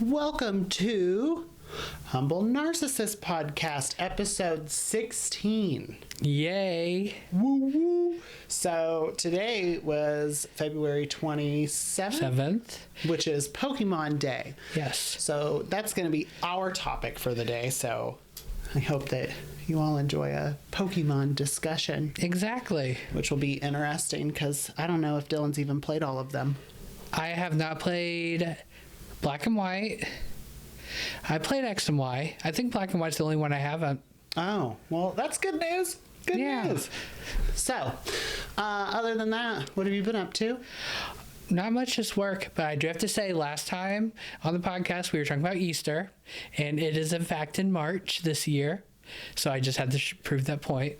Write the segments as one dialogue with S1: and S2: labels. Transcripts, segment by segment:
S1: Welcome to Humble Narcissist Podcast, episode 16.
S2: Yay.
S1: Woo woo. So today was February 27th, which is Pokemon Day.
S2: Yes.
S1: So that's going to be our topic for the day. So I hope that you all enjoy a Pokemon discussion.
S2: Exactly.
S1: Which will be interesting because I don't know if Dylan's even played all of them.
S2: I have not played Black and White. I played X and Y. I think Black and White's the only one I haven't.
S1: Oh, well, that's good news. Good news. So, other than that, what have you been up to?
S2: Not much, just work, but I do have to say, last time on the podcast, we were talking about Easter, and it is, in fact, in March this year. So I just had to prove that point.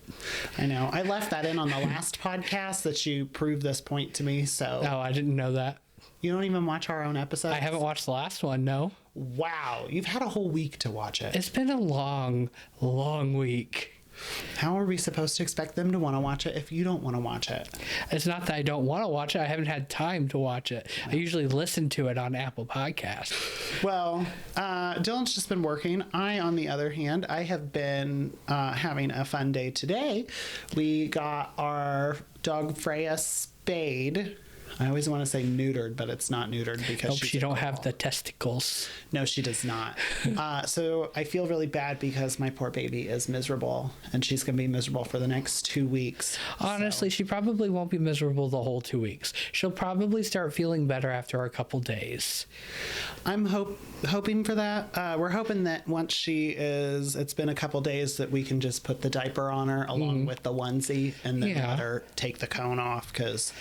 S1: I know. I left that in on the last podcast that you proved this point to me, so...
S2: Oh, I didn't know that.
S1: You don't even watch our own episodes?
S2: I haven't watched the last one, no.
S1: Wow. You've had a whole week to watch it.
S2: It's been a long, long week.
S1: How are we supposed to expect them to want to watch it if you don't want to watch it?
S2: It's not that I don't want to watch it. I haven't had time to watch it. I usually listen to it on Apple Podcasts.
S1: Well, Dylan's just been working. I, on the other hand, I have been having a fun day today. We got our dog Freya spayed. I always want to say neutered, but it's not neutered because
S2: she don't have the testicles.
S1: No, she does not. So I feel really bad because my poor baby is miserable, and she's going to be miserable for the next 2 weeks.
S2: Honestly, she probably won't be miserable the whole 2 weeks. She'll probably start feeling better after a couple days.
S1: I'm hoping for that. We're hoping that once it's been a couple days, that we can just put the diaper on her along with the onesie and then let her take the cone off because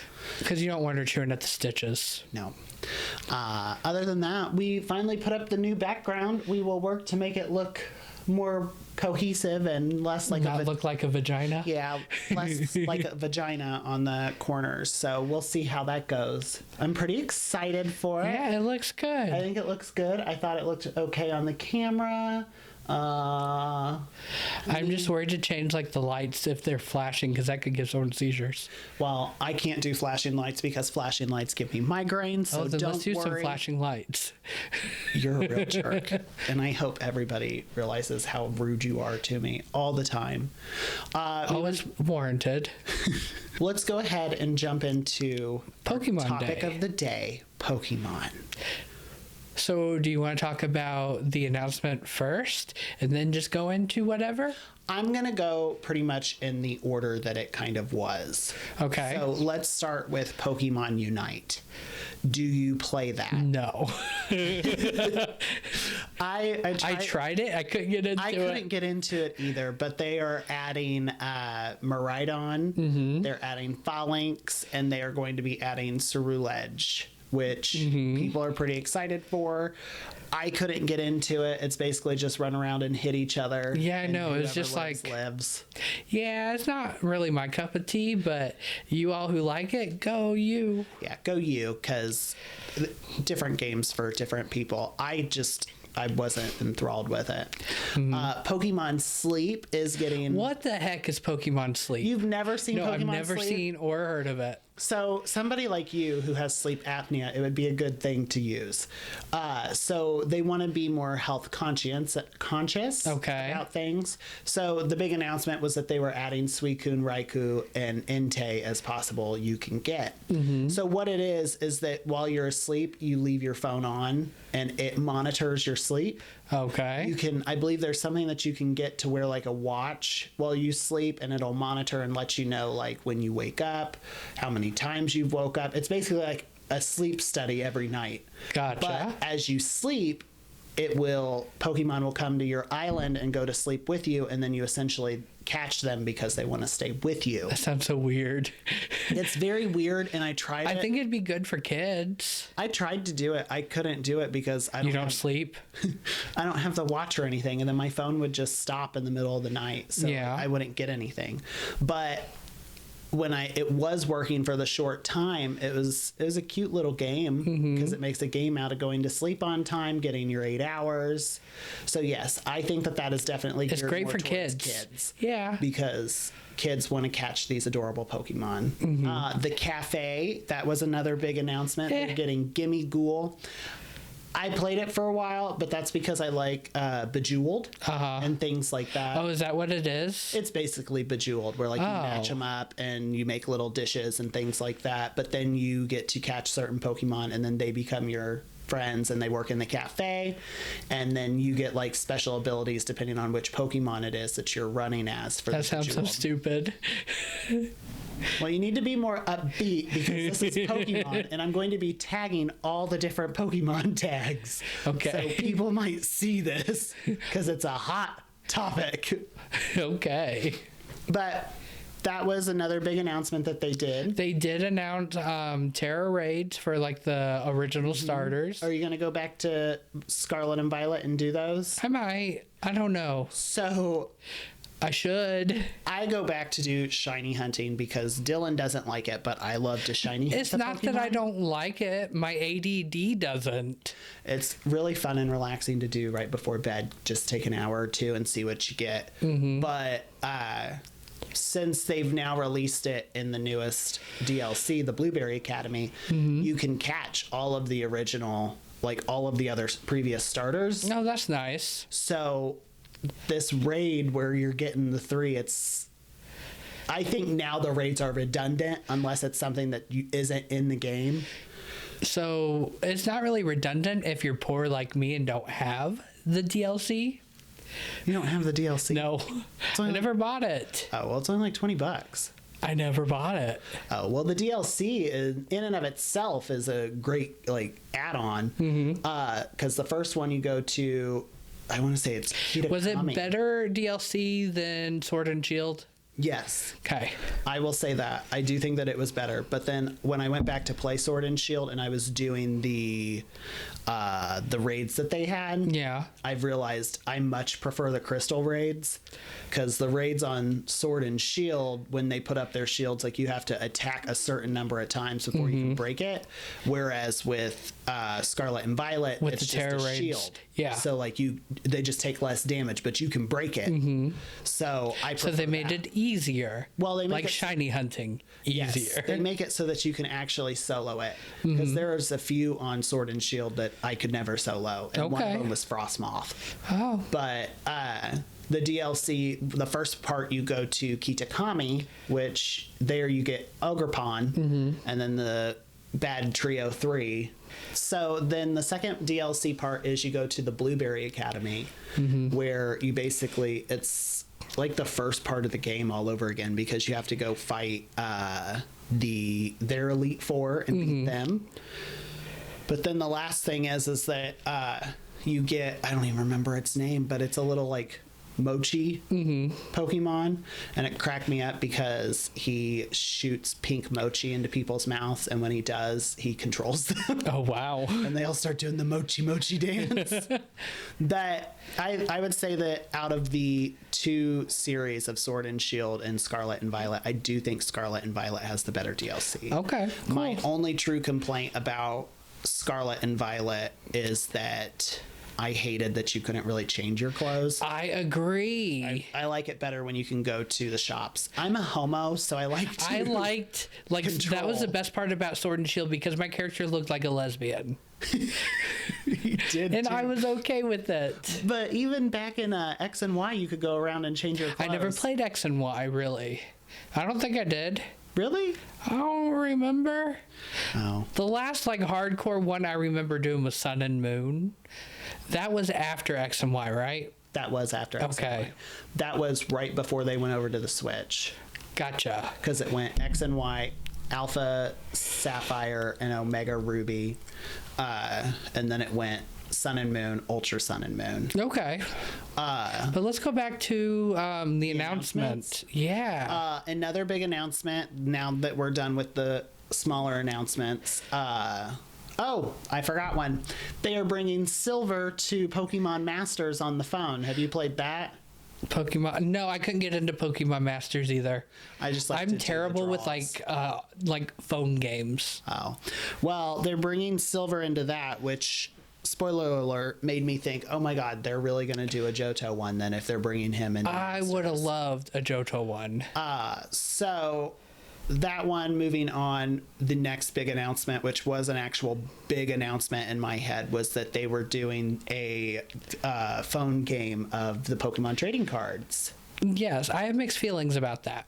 S2: you don't want her chewing at the stitches.
S1: No. Other than that, we finally put up the new background. We will work to make it look more cohesive and less like
S2: look like a vagina.
S1: Yeah, less like a vagina on the corners. So we'll see how that goes. I'm pretty excited for it.
S2: Yeah, it looks good.
S1: I think it looks good. I thought it looked okay on the camera.
S2: I'm just worried to change like the lights if they're flashing because that could give someone seizures.
S1: Well, I can't do flashing lights because flashing lights give me migraines. So
S2: then
S1: don't
S2: let's do
S1: worry.
S2: some flashing lights.
S1: You're a real jerk, and I hope everybody realizes how rude you are to me all the time.
S2: Always warranted.
S1: Let's go ahead and jump into
S2: Pokemon
S1: topic
S2: Day.
S1: of the day: Pokemon.
S2: So do you want to talk about the announcement first and then just go into whatever?
S1: I'm going to go pretty much in the order that it kind of was.
S2: Okay.
S1: So let's start with Pokemon Unite. Do you play that?
S2: No.
S1: I
S2: tried it. I couldn't get into it.
S1: I couldn't get into it either, but they are adding Miraidon.
S2: Mm-hmm.
S1: They're adding Phalanx, and they are going to be adding Ceruledge, which people are pretty excited for. I couldn't get into it. It's basically just run around and hit each other.
S2: Yeah, I know. It's just like
S1: lives.
S2: Yeah, it's not really my cup of tea, but you all who like it, go you.
S1: Yeah, go you, because different games for different people. I wasn't enthralled with it. Pokemon Sleep is getting...
S2: What the heck is Pokemon Sleep?
S1: You've never seen Pokemon Sleep?
S2: No, I've never seen or heard of it.
S1: So somebody like you who has sleep apnea, it would be a good thing to use. So they want to be more health conscious about things. So the big announcement was that they were adding Suicune, Raikou, and Entei as possible you can get. So what it is that while you're asleep, you leave your phone on and it monitors your sleep.
S2: Okay.
S1: You can, I believe there's something that you can get to wear like a watch while you sleep, and it'll monitor and let you know like when you wake up, how many times you've woke up. It's basically like a sleep study every night.
S2: Gotcha.
S1: But as you sleep, Pokemon will come to your island and go to sleep with you, and then you essentially catch them because they want to stay with you.
S2: That sounds so weird.
S1: It's very weird, and I tried it.
S2: I think it'd be good for kids.
S1: I tried to do it. I couldn't do it because I don't
S2: sleep.
S1: I don't have the watch or anything, and then my phone would just stop in the middle of the night, so I wouldn't get anything. But when it was working for the short time, it was a cute little game because it makes a game out of going to sleep on time, getting your 8 hours. So yes, I think that is definitely
S2: it's great for kids. Yeah,
S1: because kids want to catch these adorable Pokemon. The cafe, that was another big announcement. They're getting Gimme Ghoul. I played it for a while, but that's because I like Bejeweled and things like that.
S2: Oh, is that what it is?
S1: It's basically Bejeweled, where like you match them up and you make little dishes and things like that. But then you get to catch certain Pokemon, and then they become your friends, and they work in the cafe. And then you get like special abilities depending on which Pokemon it is that you're running as. For
S2: that sounds so stupid.
S1: Well, you need to be more upbeat because this is Pokemon, and I'm going to be tagging all the different Pokemon tags.
S2: Okay.
S1: So people might see this because it's a hot topic.
S2: Okay.
S1: But that was another big announcement that they did.
S2: They did announce Terra raids for like the original starters.
S1: Are you going to go back to Scarlet and Violet and do those?
S2: I might. I don't know.
S1: So
S2: I should.
S1: I go back to do shiny hunting because Dillon doesn't like it, but I love to shiny hunt.
S2: It's not that I don't like it. My ADD doesn't.
S1: It's really fun and relaxing to do right before bed. Just take an hour or two and see what you get. But since they've now released it in the newest DLC, the Blueberry Academy, you can catch all of the original, like all of the other previous starters.
S2: Oh, that's nice.
S1: So this raid where you're getting the 3, I think now the raids are redundant unless it's something that isn't in the game.
S2: So it's not really redundant if you're poor like me and don't have the DLC.
S1: You don't have the DLC?
S2: No, I never bought it.
S1: Oh, well, it's only like $20.
S2: I never bought it.
S1: Oh, well, the DLC in and of itself is a great like add-on. Because the first one you go to, I want to say it's Kitakami.
S2: Was it better DLC than Sword and Shield?
S1: Yes.
S2: Okay.
S1: I will say that. I do think that it was better. But then when I went back to play Sword and Shield and I was doing the raids that they had, I've realized I much prefer the crystal raids, because the raids on Sword and Shield, when they put up their shields, like you have to attack a certain number of times before you can break it. Whereas with Scarlet and Violet,
S2: with
S1: it's
S2: the
S1: just
S2: Terra
S1: a
S2: raids.
S1: shield.
S2: Yeah.
S1: So like they just take less damage, but you can break it. So I prefer
S2: So they made it easier.
S1: Well, they make
S2: like
S1: it
S2: shiny hunting easier.
S1: Yes, they make it so that you can actually solo it, because there's a few on Sword and Shield that I could never solo, and one of them was Frostmoth.
S2: Oh.
S1: But the DLC, the first part you go to Kitakami, which there you get Ogrepon, and then the Bad Trio 3. So then the second DLC part is you go to the Blueberry Academy, where you basically, it's like the first part of the game all over again, because you have to go fight their Elite Four and beat them. But then the last thing is that you get, I don't even remember its name, but it's a little like Mochi Pokemon, and it cracked me up because he shoots pink mochi into people's mouths, and when he does, he controls them.
S2: Oh, wow.
S1: And they all start doing the mochi dance. That I would say that out of the 2 series of Sword and Shield and Scarlet and Violet, I do think Scarlet and Violet has the better DLC.
S2: Okay, cool.
S1: My only true complaint about Scarlet and Violet is that I hated that you couldn't really change your clothes.
S2: I agree.
S1: I like it better when you can go to the shops. I'm a homo, so I like to
S2: liked
S1: control.
S2: That was the best part about Sword and Shield, because my character looked like a lesbian.
S1: You did,
S2: and
S1: too.
S2: I was okay with it.
S1: But even back in X and Y, you could go around and change your clothes.
S2: I never played X and Y, really. I don't think I did.
S1: Really?
S2: I don't remember.
S1: Oh.
S2: The last hardcore one I remember doing was Sun and Moon. That was after X and Y, right?
S1: That was after X and Y. That was right before they went over to the Switch.
S2: Gotcha.
S1: Because it went X and Y, Alpha Sapphire, and Omega Ruby. And then it went Sun and Moon, Ultra Sun and Moon.
S2: Okay. But let's go back to the announcement. Yeah.
S1: Another big announcement, now that we're done with the smaller announcements. Oh, I forgot one. They are bringing Silver to Pokemon Masters on the phone. Have you played that?
S2: Pokemon? No, I couldn't get into Pokemon Masters either. I'm terrible with like phone games.
S1: Oh, well, they're bringing Silver into that, which, spoiler alert, made me think, oh my god, they're really going to do a Johto one then if they're bringing him in.
S2: I would have loved a Johto one.
S1: So that one, moving on, the next big announcement, which was an actual big announcement in my head, was that they were doing a phone game of the Pokemon trading cards.
S2: Yes, I have mixed feelings about that.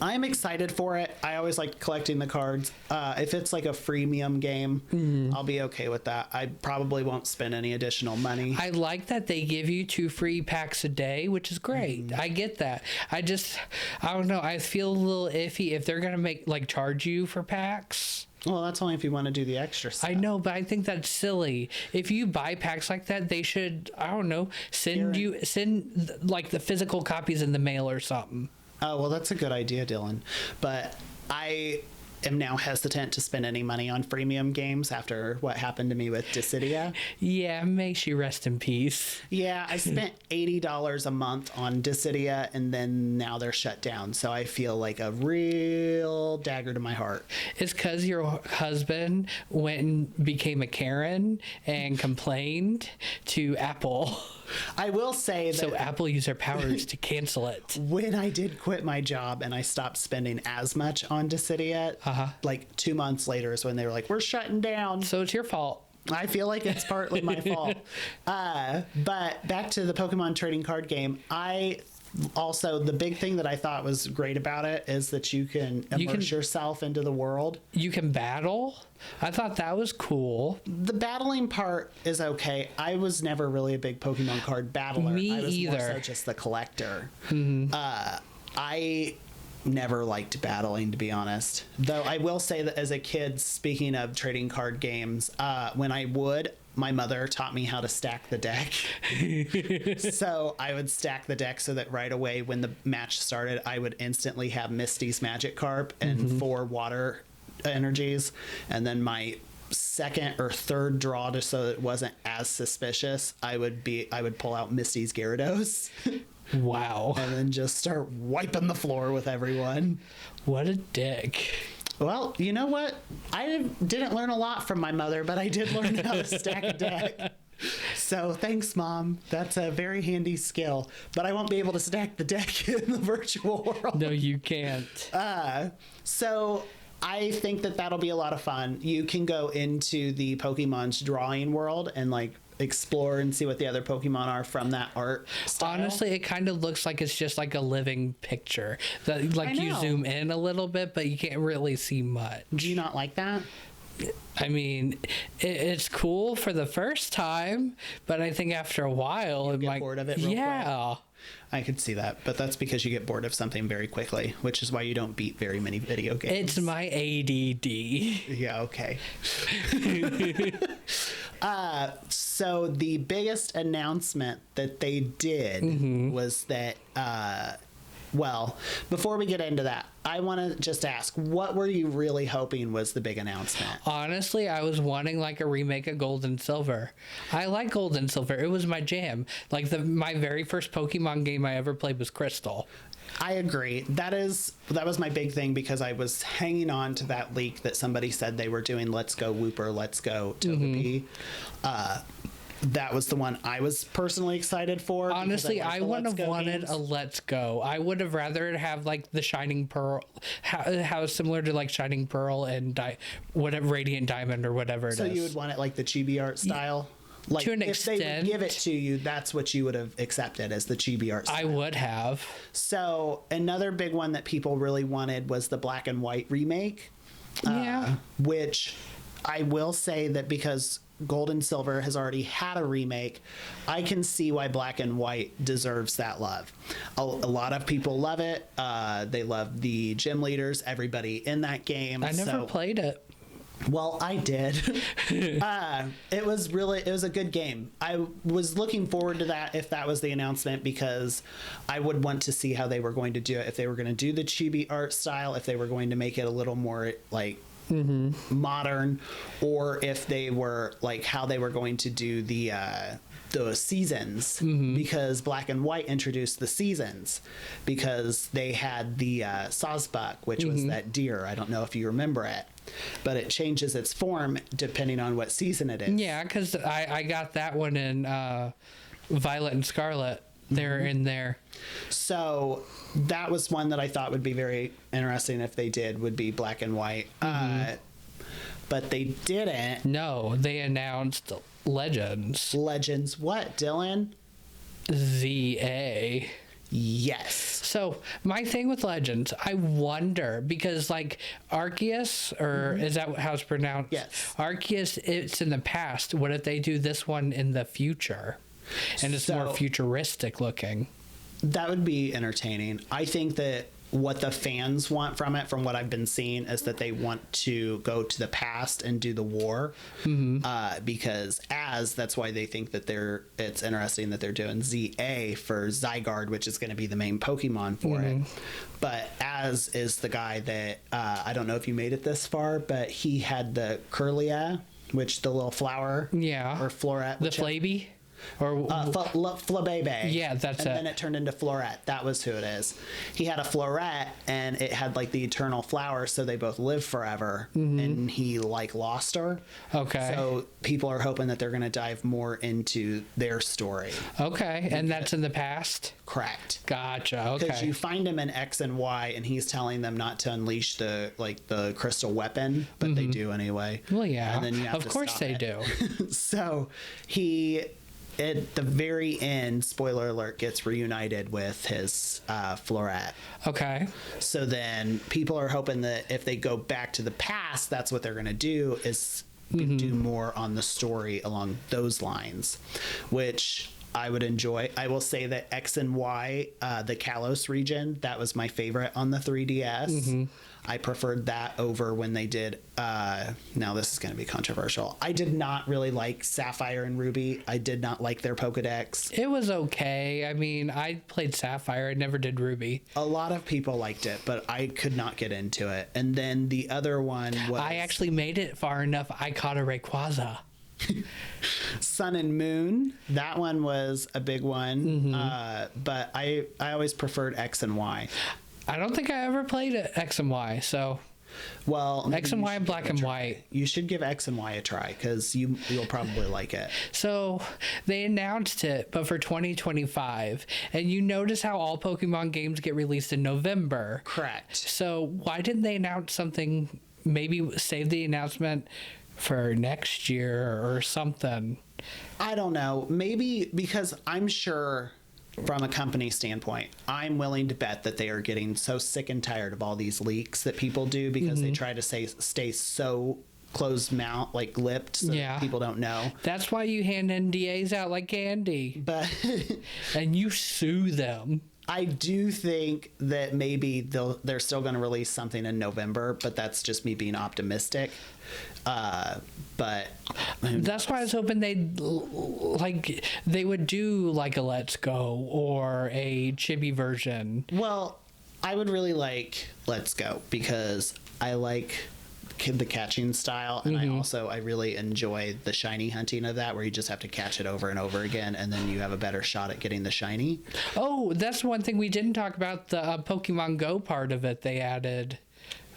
S1: I'm excited for it. I always like collecting the cards. If it's like a freemium game, I'll be okay with that. I probably won't spend any additional money.
S2: I like that they give you 2 free packs a day, which is great. I get that. I don't know. I feel a little iffy if they're going to charge you for packs.
S1: Well, that's only if you want to do the extra stuff.
S2: I know, but I think that's silly. If you buy packs like that, they should, I don't know, send the physical copies in the mail or something.
S1: Oh, well, that's a good idea, Dillon. But I am now hesitant to spend any money on freemium games after what happened to me with Dissidia.
S2: Yeah, may she rest in peace.
S1: Yeah, I spent $80 a month on Dissidia, and then now they're shut down. So I feel like a real dagger to my heart.
S2: It's because your husband went and became a Karen and complained to Apple.
S1: I will say that...
S2: So Apple used their powers to cancel it.
S1: When I did quit my job and I stopped spending as much on Dissidia, like 2 months later is when they were like, we're shutting down.
S2: So it's your fault.
S1: I feel like it's partly my fault. But back to the Pokemon trading card game, also, the big thing that I thought was great about it is that you can immerse yourself into the world.
S2: You can battle. I thought that was cool.
S1: The battling part is okay. I was never really a big Pokemon card battler.
S2: Me
S1: I was
S2: either.
S1: more so just the collector. I never liked battling, to be honest. Though I will say that as a kid, speaking of trading card games, my mother taught me how to stack the deck. So I would stack the deck so that right away when the match started, I would instantly have Misty's Magikarp and 4 water energies. And then my second or third draw, just so it wasn't as suspicious, I would pull out Misty's Gyarados.
S2: Wow.
S1: And then just start wiping the floor with everyone.
S2: What a dick.
S1: Well, you know what? I didn't learn a lot from my mother, but I did learn how to stack a deck. So thanks, Mom. That's a very handy skill. But I won't be able to stack the deck in the virtual world.
S2: No, you can't.
S1: So I think that that'll be a lot of fun. You can go into the Pokemon's drawing world and explore and see what the other Pokemon are from that art style.
S2: Honestly, it kind of looks like it's just like a living picture. That you zoom in a little bit, but you can't really see much.
S1: Do you not like that?
S2: I mean, it's cool for the first time, but I think after a while,
S1: you get bored of it real quick. I could see that, but that's because you get bored of something very quickly, which is why you don't beat very many video games.
S2: It's my ADD.
S1: Yeah, okay. So the biggest announcement that they did was that, before we get into that, I want to just ask, what were you really hoping was the big announcement?
S2: Honestly, I was wanting a remake of Gold and Silver. I like Gold and Silver. It was my jam. My very first Pokemon game I ever played was Crystal.
S1: I agree. That was my big thing because I was hanging on to that leak that somebody said they were doing Let's Go Wooper, Let's Go Togepi. That was the one I was personally excited for.
S2: Honestly, I wouldn't have wanted a Let's Go. I would have rather have the Shining Pearl, how similar to Shining Pearl and Radiant Diamond or whatever it is.
S1: So you would want it the chibi art style?
S2: To an extent.
S1: If they would give it to you, that's what you would have accepted as the chibi art style.
S2: I would have.
S1: So another big one that people really wanted was the Black and White remake.
S2: Yeah.
S1: Which I will say that because Gold and Silver has already had a remake, I can see why Black and White deserves that love. A lot of people love it. They love the gym leaders, everybody in that game.
S2: I never played it.
S1: Well, I did. It was a good game. I was looking forward to that if that was the announcement, because I would want to see how they were going to do it. If they were going to do the chibi art style, if they were going to make it a little more modern, or if they were how they were going to do the seasons, because Black and White introduced the seasons, because they had the Sawsbuck, which was that deer. I don't know if you remember it, but it changes its form depending on what season it is.
S2: Yeah, because I got that one in Violet and Scarlet. they're in there.
S1: So that was one that I thought would be very interesting if they did, would be black and white. But they didn't.
S2: No, they announced Legends.
S1: Legends what, Dillon?
S2: ZA.
S1: Yes.
S2: So my thing with Legends, I wonder, because like Arceus, or is that how it's pronounced?
S1: Yes.
S2: Arceus, it's in the past. What if they do this one in the future? And it's more futuristic looking. That
S1: would be entertaining. I think that what the fans want from it, from what I've been seeing, is that they want to go to the past and do the war. Because that's why they think that it's interesting that they're doing ZA for Zygarde, which is going to be the main Pokemon for it. But Az is the guy that, I don't know if you made it this far, but he had the Curlia, which the little flower.
S2: Yeah.
S1: Or Floret.
S2: The Flaby? Or
S1: Flabebe.
S2: Yeah, that's it.
S1: And then it turned into Floret. That was who it is. He had a Floret, and it had like the eternal flower, so they both live forever. And he like lost her.
S2: Okay.
S1: So people are hoping that they're going to dive more into their story.
S2: Okay, and that's in the past?
S1: Correct.
S2: Gotcha. Okay.
S1: Because you find him in X and Y, and he's telling them not to unleash the crystal weapon, but they do anyway.
S2: Well, yeah.
S1: And then you have
S2: of course they do.
S1: So he, at the very end, spoiler alert, gets reunited with his Floret.
S2: Okay.
S1: So then people are hoping that if they go back to the past, that's what they're going to do, is do more on the story along those lines, which I would enjoy. I will say that X and Y, the Kalos region, that was my favorite on the 3DS. I preferred that over when they did, now this is going to be controversial. I did not really like Sapphire and Ruby. I did not like their Pokedex.
S2: It was okay. I mean, I played Sapphire. I never did Ruby.
S1: A lot of people liked it, but I could not get into it. And then the other one was...
S2: I actually made it far enough. I caught a Rayquaza.
S1: Sun and Moon, that one was a big one. But I always preferred X and Y.
S2: I don't think I ever played X and Y, so...
S1: Well,
S2: X and Y and black and white.
S1: You should give X and Y a try, because you'll probably like it.
S2: So they announced it, but for 2025. And you notice how all Pokemon games get released in November.
S1: Correct.
S2: So why didn't they announce something, maybe save the announcement for next year or something?
S1: I don't know. Maybe because I'm sure... From a company standpoint, I'm willing to bet that they are getting so sick and tired of all these leaks that people do, because they try to stay so closed mouth, like lipped, so that people don't know.
S2: That's why you hand NDAs out like candy.
S1: But
S2: and you sue them.
S1: I do think that maybe they're still going to release something in November, but that's just me being optimistic. But
S2: that's why I was hoping they would do like a Let's Go or a chibi version.
S1: Well, I would really like Let's Go, because I like the catching style, and I really enjoy the shiny hunting of that, where you just have to catch it over and over again, and then you have a better shot at getting the shiny.
S2: Oh, that's one thing we didn't talk about, the Pokemon Go part of it. They added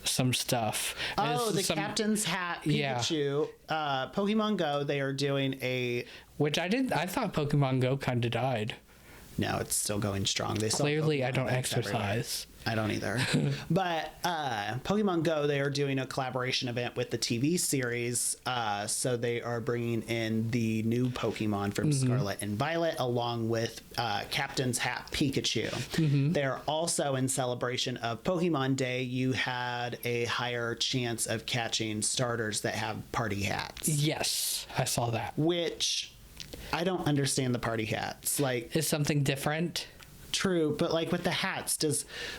S2: some stuff.
S1: The Captain's Hat Pikachu. Pokemon Go, they are doing
S2: which I thought Pokemon Go kind of died.
S1: No, it's still going strong. They
S2: Clearly, I don't exercise.
S1: I don't either. But Pokemon Go, they are doing a collaboration event with the TV series. So they are bringing in the new Pokemon from Scarlet and Violet, along with Captain's Hat Pikachu. They're also, in celebration of Pokemon Day, you had a higher chance of catching starters that have party hats.
S2: Yes, I saw that.
S1: Which... I don't understand the party hats. Like,
S2: is something different?
S1: True, but like with the hats,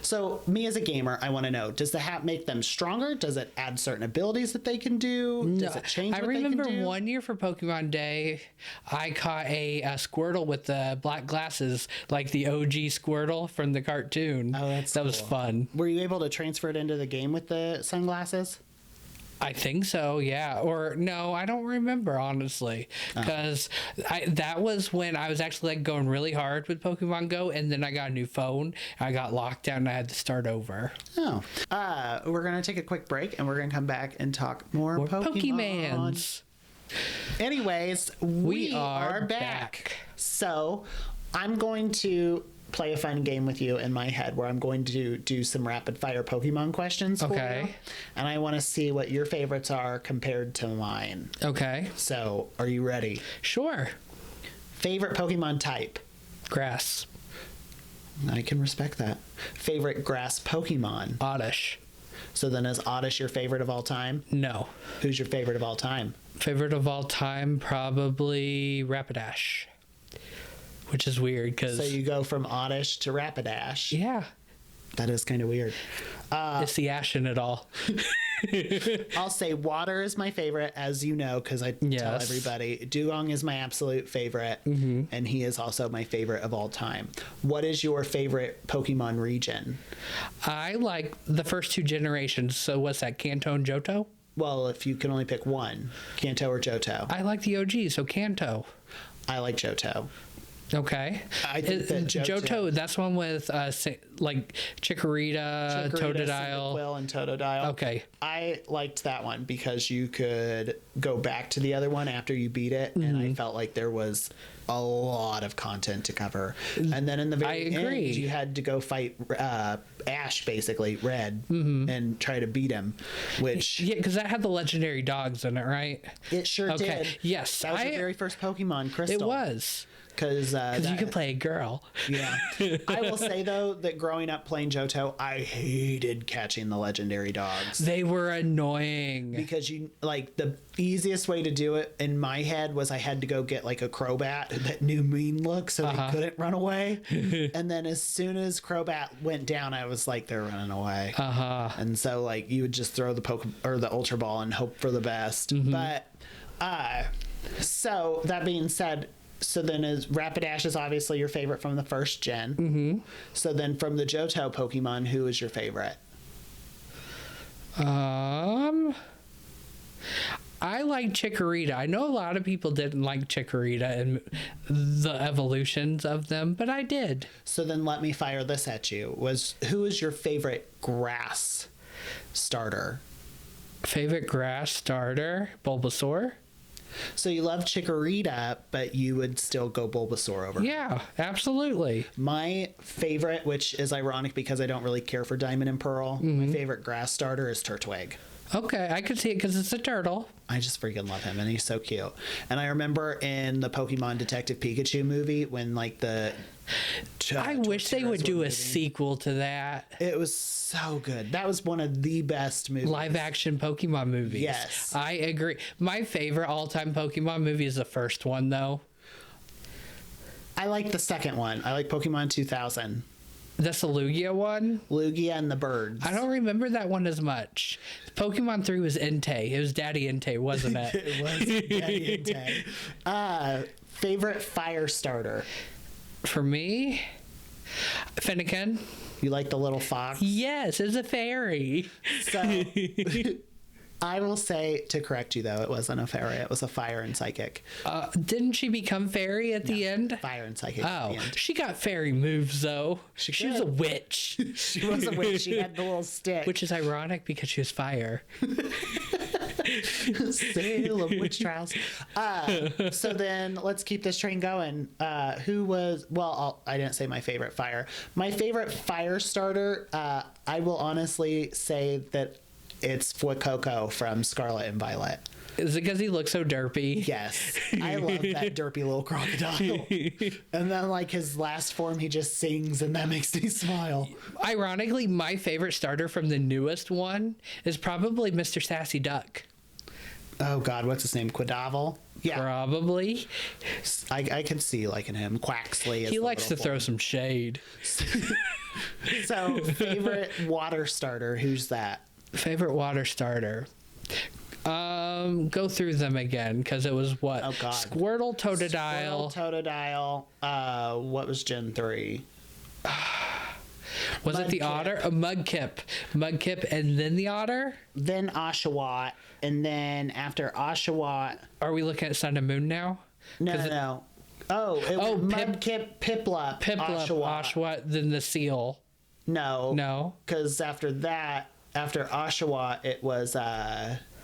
S1: so me as a gamer, I want to know, does the hat make them stronger? Does it add certain abilities that they can do? Does it change what they can do?
S2: I remember one year for Pokemon Day, I caught a Squirtle with the black glasses, like the OG Squirtle from the cartoon.
S1: Oh, that
S2: was fun.
S1: Were you able to transfer it into the game with the sunglasses?
S2: I think so, yeah. Or no, I don't remember, honestly, because that was when I was actually like going really hard with Pokemon Go, and then I got a new phone. I got locked down and I had to start over.
S1: Oh, we're gonna take a quick break, and we're gonna come back and talk more Pokemons. Anyways, we are back. So I'm going to play a fun game with you in my head where I'm going to do some rapid fire Pokemon questions for you. And I want to see what your favorites are compared to mine.
S2: Okay.
S1: So, are you ready?
S2: Sure.
S1: Favorite Pokemon type?
S2: Grass.
S1: I can respect that. Favorite grass Pokemon?
S2: Oddish.
S1: So then is Oddish your favorite of all time?
S2: No.
S1: Who's your favorite of all time?
S2: Favorite of all time, probably Rapidash. Which is weird because...
S1: So you go from Oddish to Rapidash.
S2: Yeah.
S1: That is kind of weird.
S2: It's the ash in it all.
S1: I'll say water is my favorite, as you know, because I tell everybody. Dugong is my absolute favorite, and he is also my favorite of all time. What is your favorite Pokemon region?
S2: I like the first two generations. So what's that, Kanto and Johto?
S1: Well, if you can only pick one, Kanto or Johto.
S2: I like the OG, so Kanto.
S1: I like Johto.
S2: Okay.
S1: I think that
S2: Johto, that's one with like Chikorita, Totodile.
S1: Cyndaquil, and Totodile.
S2: Okay.
S1: I liked that one because you could go back to the other one after you beat it, and I felt like there was a lot of content to cover. And then in the very end, you had to go fight Ash, basically, Red, and try to beat him, which...
S2: Yeah, because that had the legendary dogs in it, right?
S1: It sure did.
S2: Yes.
S1: That was the very first Pokemon, Crystal.
S2: It was.
S1: Because
S2: you could play a girl.
S1: Yeah. I will say, though, that growing up playing Johto, I hated catching the legendary dogs.
S2: They were annoying.
S1: Because, the easiest way to do it in my head was I had to go get, a Crobat that knew mean look so they couldn't run away. And then as soon as Crobat went down, I was like, they're running away. And so, you would just throw the Ultra Ball and hope for the best. But, so, that being said... So then Rapidash is obviously your favorite from the first gen. So then from the Johto Pokemon, who is your favorite?
S2: I like Chikorita. I know a lot of people didn't like Chikorita and the evolutions of them, but I did.
S1: So then let me fire this at you. Who is your favorite grass starter?
S2: Favorite grass starter? Bulbasaur?
S1: So you love Chikorita, but you would still go Bulbasaur over.
S2: Yeah, absolutely.
S1: My favorite, which is ironic because I don't really care for Diamond and Pearl, my favorite grass starter is Turtwig.
S2: Okay, I could see it because it's a turtle.
S1: I just freaking love him, and he's so cute. And I remember in the Pokemon Detective Pikachu movie when
S2: I wish they would do a sequel to that.
S1: It was so good. That was one of the best movies.
S2: Live action Pokemon movies.
S1: Yes.
S2: I agree. My favorite all-time Pokemon movie is the first one, though.
S1: I like the second one. I like Pokemon 2000.
S2: That's the Lugia one?
S1: Lugia and the birds.
S2: I don't remember that one as much. Pokemon 3 was Entei. It was Daddy Entei, wasn't it?
S1: It was Daddy Entei. Favorite fire starter?
S2: For me, Finnegan.
S1: You like the little fox?
S2: Yes, it's a fairy.
S1: So... I will say, to correct you, though, it wasn't a fairy. It was a fire and psychic.
S2: Didn't she become fairy at the end?
S1: Fire and psychic
S2: at
S1: the end.
S2: She got fairy moves, though. She was a witch.
S1: She was a witch. She had the little stick.
S2: Which is ironic because she was fire.
S1: Salem witch trials. So then let's keep this train going. Who was... Well, I didn't say my favorite fire. My favorite fire starter, I will honestly say that it's Fuecoco from Scarlet and Violet.
S2: Is it because he looks so derpy?
S1: Yes. I love that derpy little crocodile. And then, his last form, he just sings, and that makes me smile.
S2: Ironically, my favorite starter from the newest one is probably Mr. Sassy Duck.
S1: Oh, God, what's his name? Quadavel?
S2: Yeah. Probably.
S1: I can see liking him. Quaxley.
S2: He likes to throw some shade.
S1: So, favorite water starter, who's that?
S2: Favorite water starter. Go through them again because it was what?
S1: Oh God.
S2: Squirtle, Totodile.
S1: What was Gen 3?
S2: Was it the otter? Mudkip, and then the otter.
S1: Then Oshawott, and then after Oshawott.
S2: Are we looking at Sun and Moon now?
S1: No. Oh, Mudkip, Piplup,
S2: Oshawott, then the seal.
S1: No. Because after that. After Oshawott, it was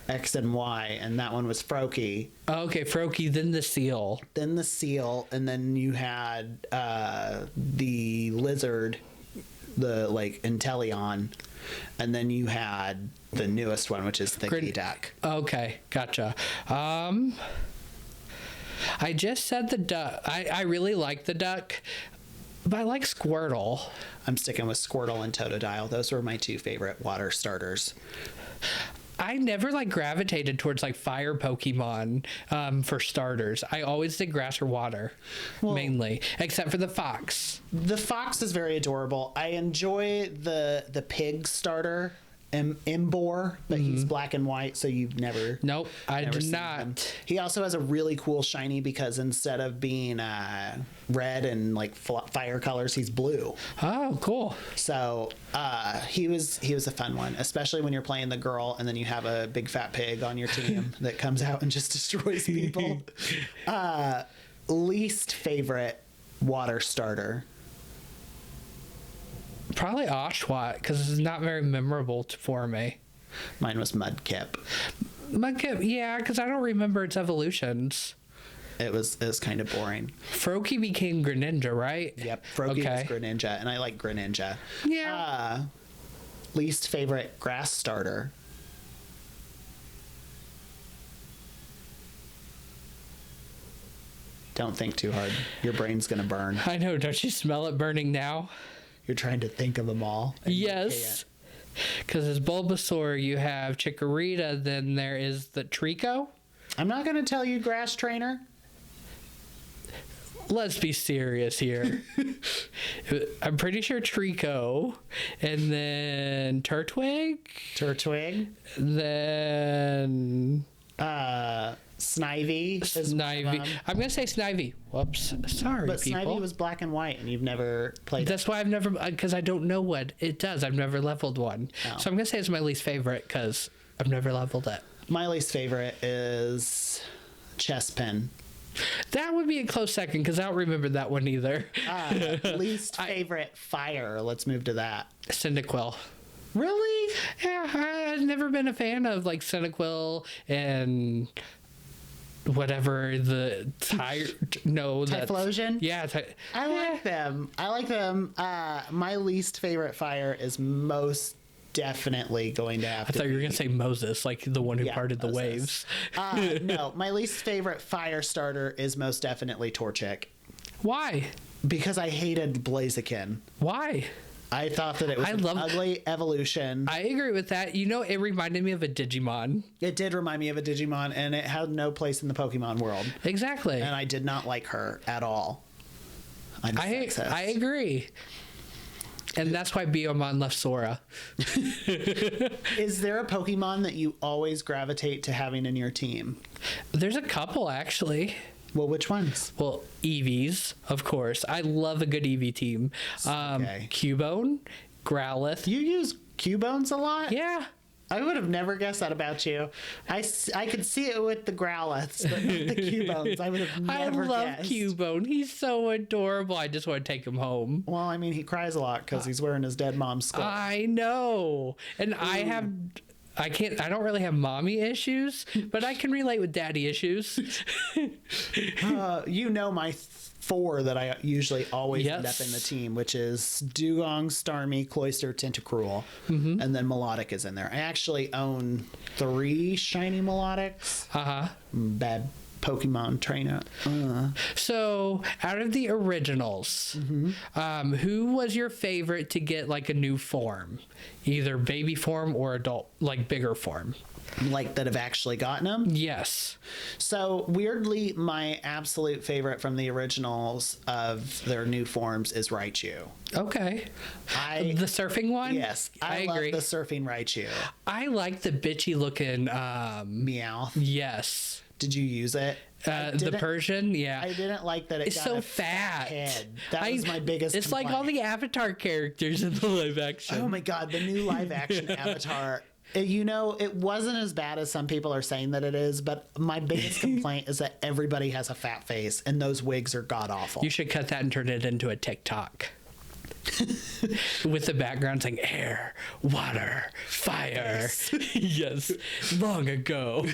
S1: X and Y, and that one was Froakie.
S2: Okay, Froakie, then the seal.
S1: Then the seal, and then you had the lizard, the like Inteleon, and then you had the newest one, which is the Geoduck.
S2: Okay, gotcha. I just said the duck. I really like the duck, but I like Squirtle.
S1: I'm sticking with Squirtle and Totodile. Those were my two favorite water starters.
S2: I never like gravitated towards like fire Pokemon for starters. I always did grass or water, mainly, except for the fox.
S1: The fox is very adorable. I enjoy the pig starter, Embor, but he's black and white, so you've never.
S2: Nope, I did not.
S1: Him. He also has a really cool shiny because instead of being red and like fire colors, he's blue.
S2: Oh, cool.
S1: So he was a fun one, especially when you're playing the girl and then you have a big fat pig on your team that comes out and just destroys people. Least favorite water starter.
S2: Probably Oshawott, because it's not very memorable for me.
S1: Mine was Mudkip.
S2: Mudkip, yeah, because I don't remember its evolutions.
S1: It was kind of boring.
S2: Froakie became Greninja, right?
S1: Yep, Froakie was Greninja, and I like Greninja.
S2: Yeah.
S1: Least favorite grass starter. Don't think too hard. Your brain's gonna burn.
S2: I know. Don't you smell it burning now?
S1: You're trying to think of them all.
S2: Yes. Because as Bulbasaur, you have Chikorita, then there is the Trico.
S1: I'm not going to tell you Grass Trainer.
S2: Let's be serious here. I'm pretty sure Trico, and then Turtwig. Then
S1: Snivy.
S2: Snivy. I'm going to say Snivy. Whoops. Sorry,
S1: but
S2: people.
S1: Snivy was black and white, and you've never played
S2: That's why I've never, because I don't know what it does. I've never leveled one.
S1: Oh.
S2: So I'm going to say it's my least favorite because I've never leveled it.
S1: My least favorite is Chespin.
S2: That would be a close second because I don't remember that one either.
S1: Least favorite fire. Let's move to that.
S2: Cyndaquil.
S1: Really?
S2: Yeah, I've never been a fan of like Cyndaquil and whatever the
S1: Typhlosion?
S2: Yeah.
S1: I like them. My least favorite fire is most definitely going to have
S2: I thought you were going to say Moses, like the one who parted the waves.
S1: No, my least favorite fire starter is most definitely Torchic.
S2: Why?
S1: Because I hated Blaziken.
S2: Why?
S1: I thought that it was an ugly evolution.
S2: I agree with that. You know, it reminded me of a Digimon.
S1: It did remind me of a Digimon, and it had no place in the Pokemon world.
S2: Exactly.
S1: And I did not like her at all.
S2: I agree. And that's why Biyomon left Sora.
S1: Is there a Pokemon that you always gravitate to having in your team?
S2: There's a couple, actually.
S1: Well, which ones?
S2: Well, Eevees, of course. I love a good Eevee team. Cubone, Growlithe.
S1: You use Cubones a lot?
S2: Yeah.
S1: I would have never guessed that about you. I could see it with the Growliths, but not the Cubones. I would have never guessed.
S2: I love Cubone. He's so adorable. I just want to take him home.
S1: Well, I mean, he cries a lot because he's wearing his dead mom's skull.
S2: I know. And I don't really have mommy issues, but I can relate with daddy issues.
S1: You know my 4 that I usually always end up in the team, which is Dugong, Starmie, Cloyster, Tentacruel, and then Melodic is in there. I actually own 3 shiny Melodics. Bad Pokemon trainer.
S2: So, out of the originals, who was your favorite to get like a new form? Either baby form or adult, like bigger form?
S1: Like that have actually gotten them?
S2: Yes.
S1: So weirdly, my absolute favorite from the originals of their new forms is Raichu.
S2: Okay. The surfing one?
S1: Yes. I agree. Love the surfing Raichu.
S2: I like the bitchy looking
S1: Meowth.
S2: Yes.
S1: Did you use it?
S2: The Persian, yeah.
S1: I didn't like that it's got
S2: so fat.
S1: Head. That was my biggest
S2: It's
S1: complaint.
S2: like all the Avatar characters in the live action.
S1: Oh my god, the new live action Avatar. You know, it wasn't as bad as some people are saying that it is, but my biggest complaint is that everybody has a fat face, and those wigs are god awful.
S2: You should cut that and turn it into a TikTok. with the background saying air, water, fire. Yes, long ago.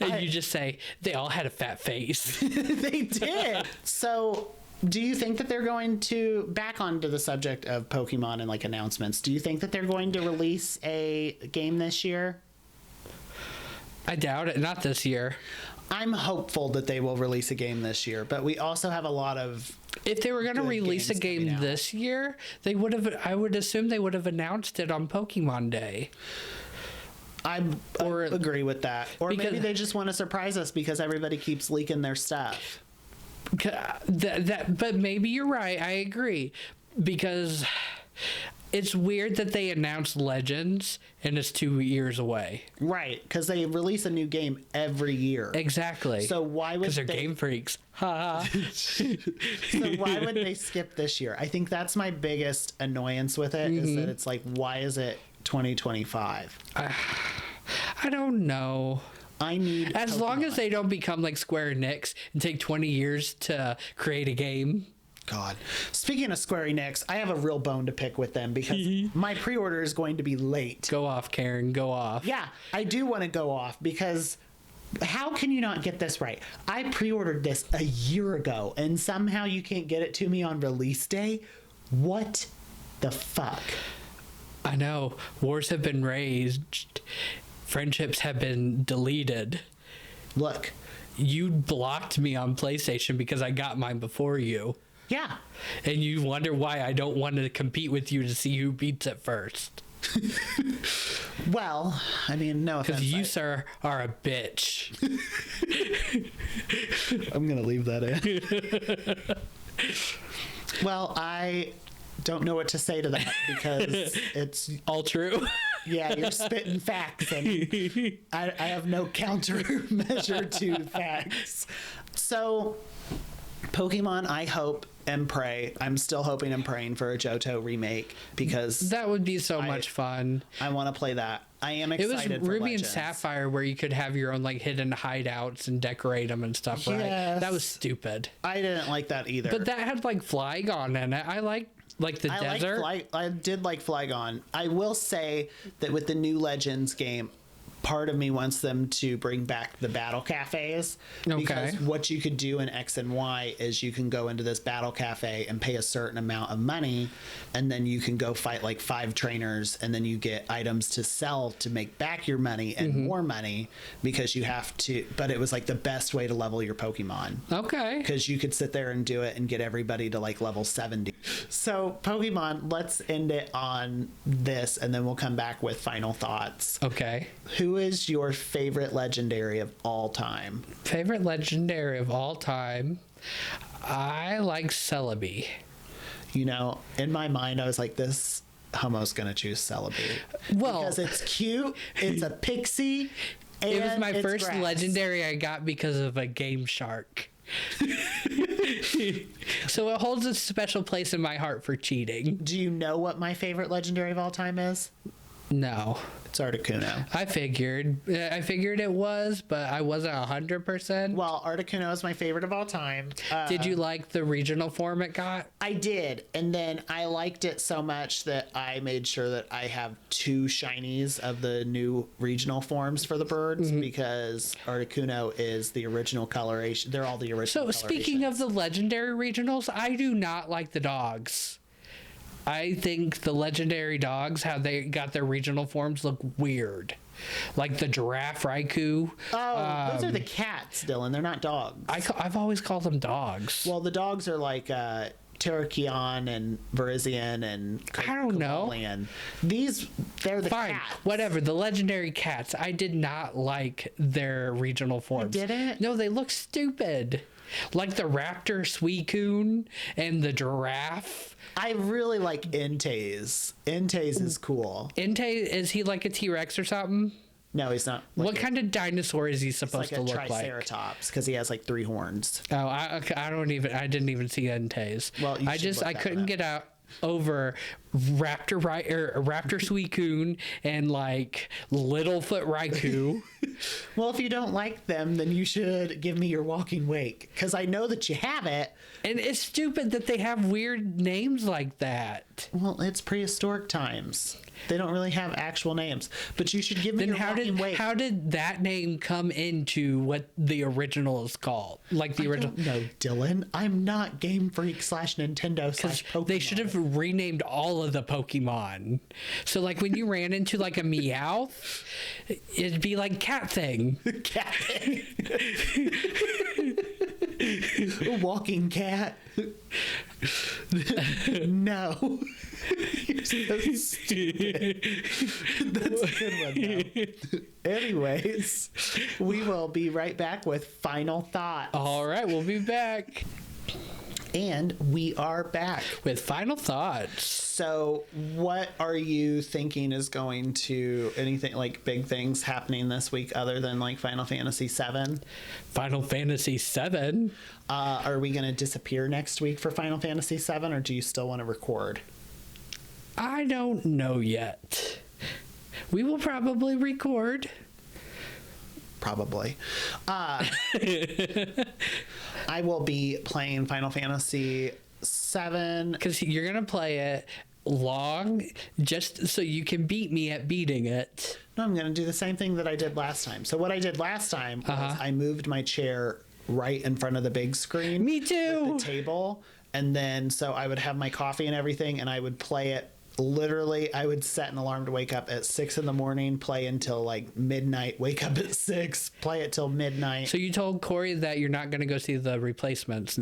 S2: And you just say, they all had a fat face.
S1: They did. So do you think that they're going to, back onto the subject of Pokemon and like announcements, do you think that they're going to release a game this year?
S2: I doubt it. Not this year.
S1: I'm hopeful that they will release a game this year, but we also have a lot of.
S2: If they were going to release a game this year, they would have. I would assume they would have announced it on Pokemon Day.
S1: I agree with that. Or maybe they just want to surprise us because everybody keeps leaking their stuff.
S2: But maybe you're right. I agree, because it's weird that they announced Legends and it's 2 years away.
S1: Right, because they release a new game every year.
S2: Exactly.
S1: So why would
S2: because they're game freaks. Ha.
S1: So why would they skip this year? I think that's my biggest annoyance with it, is that it's like, why is it 2025?
S2: I don't know.
S1: I need
S2: as long as they don't become like Square Enix and take 20 years to create a game.
S1: God. Speaking of Square Enix, I have a real bone to pick with them because my pre-order is going to be late.
S2: Go off, Karen. Go off.
S1: Yeah, I do want to go off because how can you not get this right? I pre-ordered this a year ago and somehow you can't get it to me on release day? What the fuck?
S2: I know. Wars have been raised. Friendships have been deleted.
S1: Look.
S2: You blocked me on PlayStation because I got mine before you.
S1: Yeah.
S2: And you wonder why I don't want to compete with you to see who beats it first.
S1: Well, I mean, no offense.
S2: Because you, sir, are a bitch.
S1: I'm going to leave that in. Well, I don't know what to say to that because it's
S2: all true.
S1: Yeah, you're spitting facts and I have no countermeasure to facts. So Pokemon, I hope and pray. I'm still hoping and praying for a Johto remake because
S2: that would be so much fun.
S1: I want to play that. I am excited.
S2: It was Ruby and Sapphire where you could have your own like hidden hideouts and decorate them and stuff, right? That was stupid.
S1: I didn't like that either.
S2: But that had like Flygon in it. I like the desert.
S1: I did like Flygon. I will say that with the new Legends game, part of me wants them to bring back the battle cafes.
S2: Okay.
S1: Because what you could do in X and Y is you can go into this battle cafe and pay a certain amount of money, and then you can go fight like 5 trainers, and then you get items to sell to make back your money and more money because you have to. But it was like the best way to level your Pokemon.
S2: Okay.
S1: Because you could sit there and do it and get everybody to like level 70. So Pokemon, let's end it on this, and then we'll come back with final thoughts.
S2: Okay.
S1: Who is your favorite legendary of all time?
S2: Favorite legendary of all time? I like Celebi.
S1: You know, in my mind, I was like, this homo's gonna choose Celebi.
S2: Well,
S1: because it's cute, it's a pixie, and
S2: it was my first
S1: grass.
S2: legendary I got because of a Game Shark. So it holds a special place in my heart for cheating.
S1: Do you know what my favorite legendary of all time is?
S2: No.
S1: It's Articuno.
S2: I figured it was, but I wasn't 100%.
S1: Well, Articuno is my favorite of all time.
S2: Did you like the regional form it got?
S1: I did, and then I liked it so much that I made sure that I have 2 shinies of the new regional forms for the birds because Articuno is the original coloration. They're all the original.
S2: So speaking of the legendary regionals, I do not like the dogs. I think the legendary dogs, how they got their regional forms, look weird. Like the giraffe Raikou.
S1: Oh, those are the cats, Dylan. They're not dogs.
S2: I've always called them dogs.
S1: Well, the dogs are like Terrakion and Virizion and
S2: I don't know.
S1: They're the
S2: Fine,
S1: cats.
S2: whatever. The legendary cats. I did not like their regional forms.
S1: You didn't?
S2: No, they look stupid. Like the raptor Suicune and the giraffe.
S1: I really like Entei. Entei is cool.
S2: Entei, is he like a T-Rex or something?
S1: No, he's not.
S2: What kind of dinosaur is he supposed to look like?
S1: Like a Triceratops because he has like 3 horns.
S2: Oh, I didn't even see Entei's.
S1: Well,
S2: I couldn't get over Raptor Suicune and like Littlefoot Raikou.
S1: Well, if you don't like them, then you should give me your walking wake, because I know that you have it.
S2: And it's stupid that they have weird names like that.
S1: Well, it's prehistoric times. They don't really have actual names. But you should give me your walking wake.
S2: How did that name come into what the original is called? Like the original?
S1: No, Dylan. I'm not Game Freak / Nintendo / Pokemon.
S2: They should have renamed all of the Pokemon. So like when you ran into like a Meowth, it'd be like Cat Thing.
S1: Cat Thing. A walking cat. No. You're so stupid. That's a good one, though. Anyways, we will be right back with final thoughts.
S2: All right, we'll be back.
S1: And we are back
S2: with final thoughts.
S1: So what are you thinking is going to, anything like big things happening this week other than like Final Fantasy VII?
S2: Final Fantasy VII?
S1: Are we going to disappear next week for Final Fantasy VII, or do you still want to record?
S2: I don't know yet. We will probably record.
S1: Probably. I will be playing Final Fantasy VII.
S2: Because you're going to play it long just so you can beat me at beating it.
S1: No, I'm going to do the same thing that I did last time. So what I did last time was I moved my chair right in front of the big screen.
S2: Me too.
S1: With the table. And then so I would have my coffee and everything, and I would play it. Literally, I would set an alarm to wake up at 6 a.m, play until like midnight, wake up at 6, play it till midnight.
S2: So you told Corey that you're not going to go see the replacements,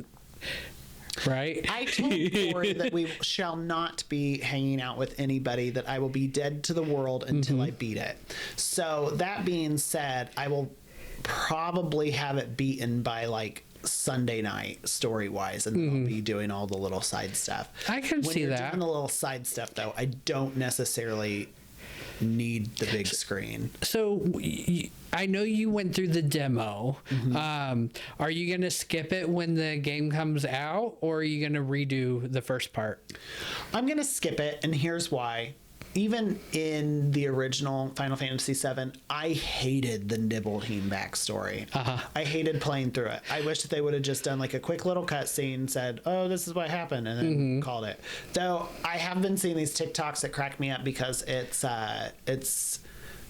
S2: right?
S1: I told Corey that we shall not be hanging out with anybody, that I will be dead to the world until I beat it. So that being said, I will probably have it beaten by like Sunday night story wise, and I'll be doing all the little side stuff.
S2: I can see that.
S1: Doing the little side stuff though, I don't necessarily need the big screen.
S2: So I know you went through the demo. Are you going to skip it when the game comes out, or are you going to redo the first part?
S1: I'm going to skip it, and here's why. Even in the original Final Fantasy VII, I hated the Nibelheim backstory. I hated playing through it. I wish that they would have just done like a quick little cutscene, said, "Oh, this is what happened," and then called it. Though I have been seeing these TikToks that crack me up, because it's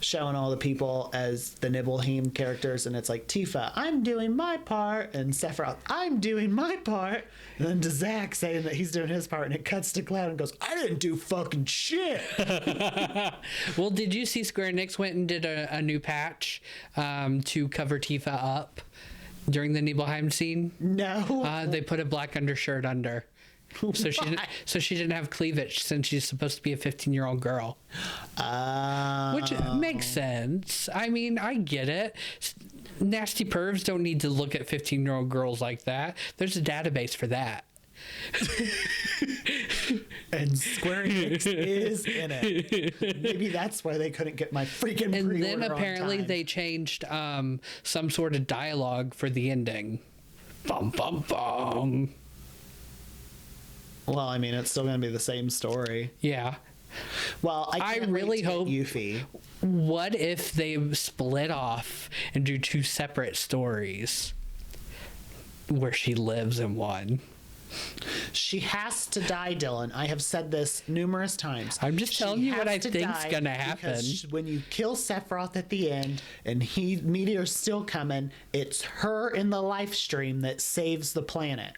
S1: showing all the people as the Nibelheim characters, and it's like Tifa, I'm doing my part, and Sephiroth, I'm doing my part, and then to Zack saying that he's doing his part, and it cuts to Cloud and goes, I didn't do fucking shit.
S2: Well, did you see Square Enix went and did a new patch to cover Tifa up during the Nibelheim scene?
S1: No.
S2: They put a black undershirt under. So she didn't have cleavage, since she's supposed to be a 15-year-old girl. Which makes sense. I mean, I get it. Nasty pervs don't need to look at 15-year-old girls like that. There's a database for that.
S1: And Square Enix is in it. Maybe that's why they couldn't get my freaking pre-order.
S2: And then apparently they changed some sort of dialogue for the ending. Bum, bum, bum.
S1: Well, I mean, it's still going to be the same story.
S2: Yeah.
S1: Well, I
S2: really hope.
S1: Yuffie.
S2: What if they split off and do two separate stories where she lives in one?
S1: She has to die, Dylan. I have said this numerous times.
S2: I'm just telling you what I think's gonna happen.
S1: Because when you kill Sephiroth at the end and Meteor's still coming, it's her in the life stream that saves the planet.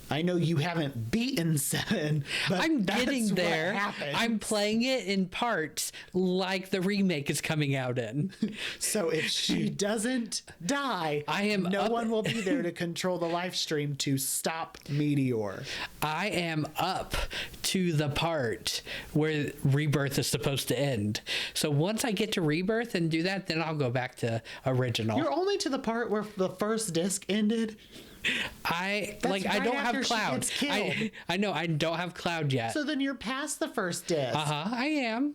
S1: I know you haven't beaten 7, but
S2: I'm getting there.
S1: Happens.
S2: I'm playing it in parts like the remake is coming out in.
S1: So if she doesn't die, no one will be there to control the live stream to stop Meteor.
S2: I am up to the part where Rebirth is supposed to end. So once I get to Rebirth and do that, then I'll go back to original.
S1: You're only to the part where the first disc ended.
S2: I don't have Cloud. I know I don't have Cloud yet.
S1: So then you're past the first disc.
S2: I am.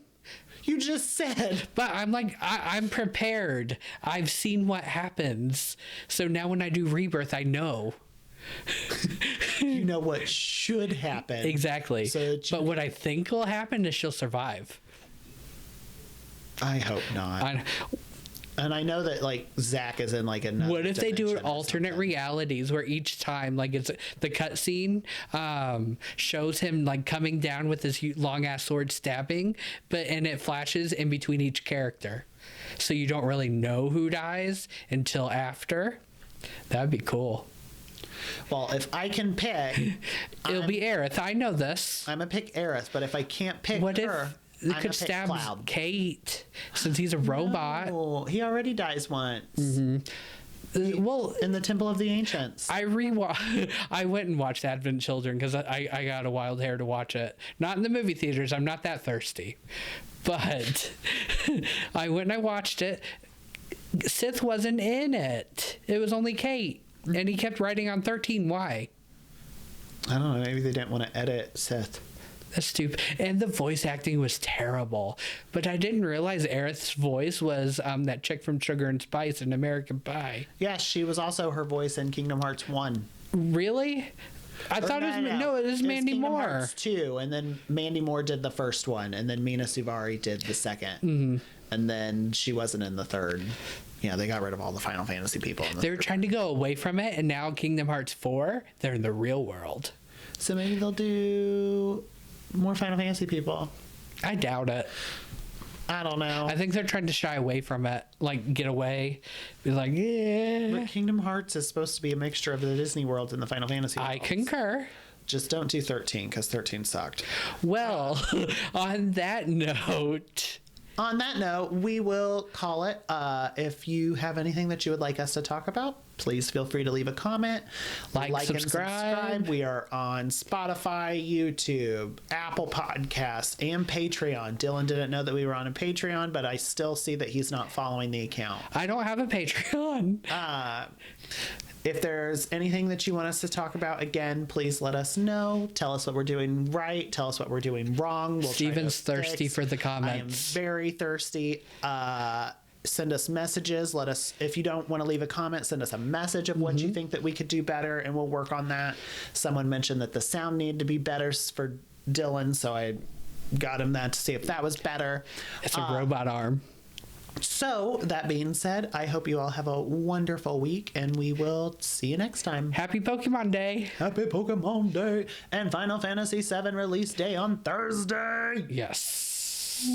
S1: You just said.
S2: But I'm prepared. I've seen what happens. So now when I do Rebirth, I know.
S1: You know what should happen.
S2: Exactly.
S1: So
S2: but what I think will happen is she'll survive.
S1: I hope not. And I know that like Zach is in like another.
S2: What if they do alternate realities where each time like it's the cutscene shows him like coming down with his long ass sword stabbing, and it flashes in between each character, so you don't really know who dies until after. That'd be cool.
S1: Well, if I can pick,
S2: it'll be Aerith. I know this.
S1: I'm gonna pick Aerith, but if I can't pick
S2: what
S1: her.
S2: They could stab Kate since he's a robot.
S1: No, he already dies once.
S2: Well,
S1: in the Temple of the Ancients.
S2: I went and watched Advent Children because I got a wild hair to watch it. Not in the movie theaters. I'm not that thirsty. But I went and I watched it. Sith wasn't in it. It was only Kate. And he kept writing on 13. Why?
S1: I don't know. Maybe they didn't want to edit Sith.
S2: That's stupid. And the voice acting was terrible. But I didn't realize Aerith's voice was that chick from Sugar and Spice in American Pie.
S1: Yes, she was also her voice in Kingdom Hearts 1.
S2: Really? I thought it was Mandy Moore.
S1: Kingdom Hearts 2, and then Mandy Moore did the first one, and then Mina Suvari did the second. And then she wasn't in the third. Yeah, they got rid of all the Final Fantasy people.
S2: They were trying to go away from it, and now Kingdom Hearts 4, they're in the real world.
S1: So maybe they'll do more Final Fantasy people.
S2: I doubt it.
S1: I don't know.
S2: I think they're trying to shy away from it, like get away, be like, yeah.
S1: But Kingdom Hearts is supposed to be a mixture of the Disney world and the Final Fantasy worlds.
S2: I concur.
S1: Just don't do 13 because 13 sucked.
S2: Well, on that note.
S1: On that note, we will call it. If you have anything that you would like us to talk about, please feel free to leave a comment.
S2: Like and subscribe.
S1: We are on Spotify, YouTube, Apple Podcasts, and Patreon. Dylan didn't know that we were on a Patreon, but I still see that he's not following the account.
S2: I don't have a Patreon.
S1: If there's anything that you want us to talk about, again, please let us know. Tell us what we're doing right. Tell us what we're doing wrong.
S2: Steven's thirsty for the comments.
S1: I am very thirsty. Send us messages. Let us, if you don't want to leave a comment, send us a message of what you think that we could do better, and we'll work on that. Someone mentioned that the sound needed to be better for Dylan, so I got him that to see if that was better.
S2: It's a robot arm.
S1: So, that being said, I hope you all have a wonderful week, and we will see you next time.
S2: Happy Pokemon Day.
S1: Happy Pokemon Day. And Final Fantasy VII release day on Thursday.
S2: Yes.